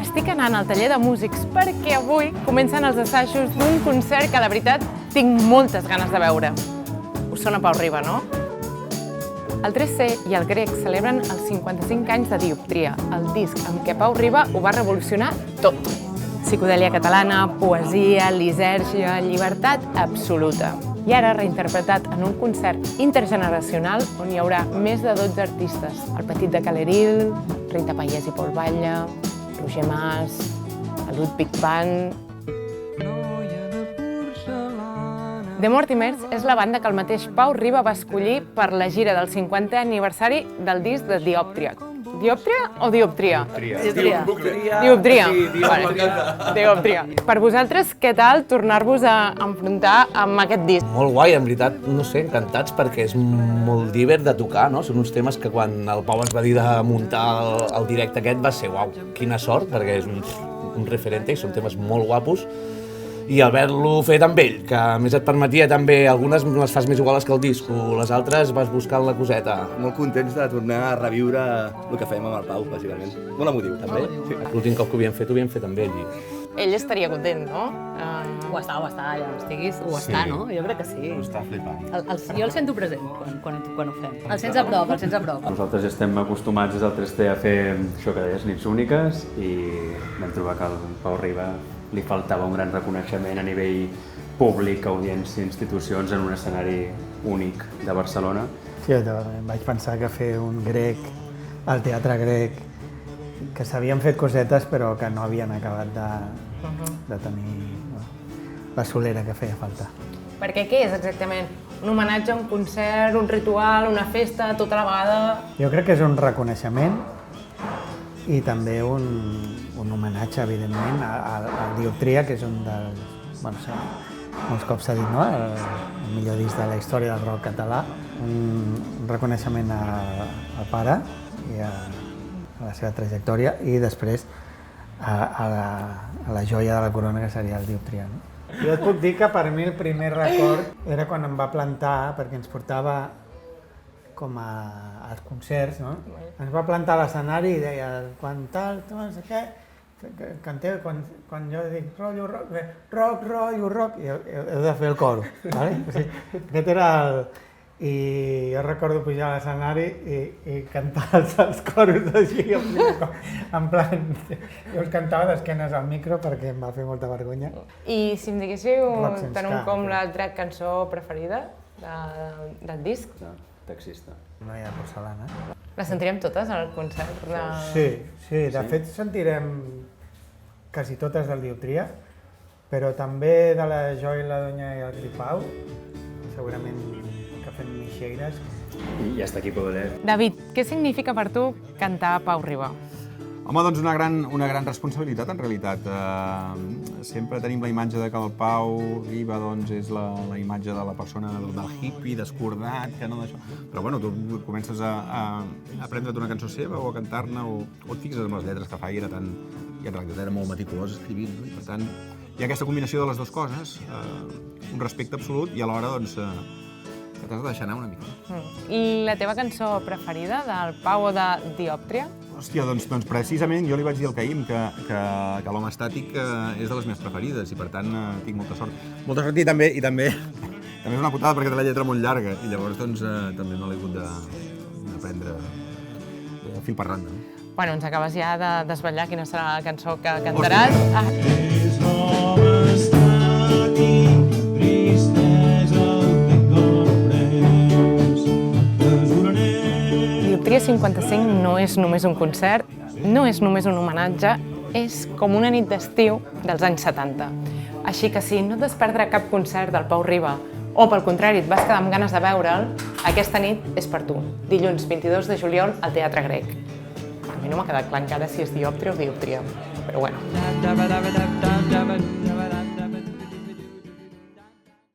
Estic anant al taller de músics perquè avui comencen els assajos d'un concert que, la veritat, tinc moltes ganes de veure. Us sona Pau Riba, no? El 3C i el Grec celebren els 55 anys de Dioptria, el disc amb què Pau Riba ho va revolucionar tot. Psicodèlia catalana, poesia, lisèrgia, llibertat absoluta. I ara reinterpretat en un concert intergeneracional on hi haurà més de 12 artistes. El Petit de Caleril, Rita Payés i Pol Batlle, Roger Mas, el Ludwig van... The Mortimers és la banda que el mateix Pau Riba va escollir per la gira del 50è aniversari del disc de Dioptria. Dioptria o Dioptria? Dioptria. Dioptria. Dioptria. Per vosaltres, què tal tornar-vos a enfrontar amb aquest disc? Molt guai, en veritat, no sé, encantats perquè és molt divert de tocar, no? Són uns temes que quan el Pau ens va dir de muntar el directe aquest va ser, uau, quina sort, perquè és un referente i són temes molt guapos. I haver-lo fet amb ell, que a més et permetia també, algunes les fas més iguales que el disco, les altres vas buscant la coseta. Molt contents de tornar a reviure el que fèiem amb el Pau, bàsicament. Molt emotiu, també. Sí. L'últim cop que ho havíem fet amb ell. Ell estaria content, no? Ho està, ja estiguis, ho està, no? Jo crec que sí. Ho està flipant. Jo el sento present quan ho fem. El sents a prop. Nosaltres ja estem acostumats des del 3D a fer això que deies, nits úniques, i vam trobar que al Pau Riba li faltava un gran reconeixement a nivell públic, audiència, institucions, en un escenari únic de Barcelona. Sí, em vaig pensar que fer un grec, al Teatre Grec, que s'havien fet cosetes però que no havien acabat de tenir la solera que feia falta. Perquè què és exactament? Un homenatge, un concert, un ritual, una festa, tota la vegada? Jo crec que és un reconeixement i també un homenatge, evidentment, al Dioptria, que és un dels... Bueno, molts cops s'ha dit, no? El millor disc de la història del rock català. Un reconeixement al pare i a la seva trajectòria i després a la joia de la corona que seria el Dioptria. No? Jo et puc dir que per mi el primer record era quan em va plantar, perquè ens portava com als concerts, no? Ens va plantar a l'escenari i deia quan tal, no sé què, canteu, quan jo dic rotllo rock, rotllo rock, i heu de fer el coro, ¿vale? O sigui, aquest era el... I jo recordo pujar a l'escenari i cantar els coros així, en plan... Jo els cantava d'esquenes al micro perquè em va fer molta vergonya. I si em diguéssiu tant un com la l'altra cançó preferida del disc? Taxista. No hi ha porcelana. Les sentirem totes al concert? Sí, de fet sentirem quasi totes del Dioptria, però també de la Jo i la Donya i el Gripau, segurament que fem mixeires. I hasta aquí poder. David, què significa per tu cantar Pau Riba? Home, doncs una gran responsabilitat, en realitat. Sempre tenim la imatge de que el Pau Riba doncs, és la imatge de la persona del hippie, descordat, que no d'això. Però bueno, tu comences a aprendre't una cançó seva o a cantar-ne o et fixes en les lletres que fa i era tan... I en realitat era molt meticulós escrivint, no? I per tant, hi ha aquesta combinació de les dues coses, un respecte absolut i alhora doncs, que t'has de deixar anar una mica. I la teva cançó preferida del Pau o de Dioptria? Hòstia, doncs precisament jo li vaig dir al Caïm que l'Home Estàtic és de les meves preferides i per tant tinc molta sort. Molta sort i també és una putada perquè té la lletra molt llarga i llavors doncs també no l'he hagut d'aprendre fil per randa. Bueno, ens acabes ja de desvetllar quina serà la cançó que cantaràs. Dioptria 55 no és només un concert, no és només un homenatge, és com una nit d'estiu dels anys 70. Així que si no et vas perdre cap concert del Pau Riba o pel contrari et vas quedar amb ganes de veure'l, aquesta nit és per tu. Dilluns 22 de juliol al Teatre Grec. A mi no m'ha quedat clar encara si és Dioptria o Dioptria, però bueno.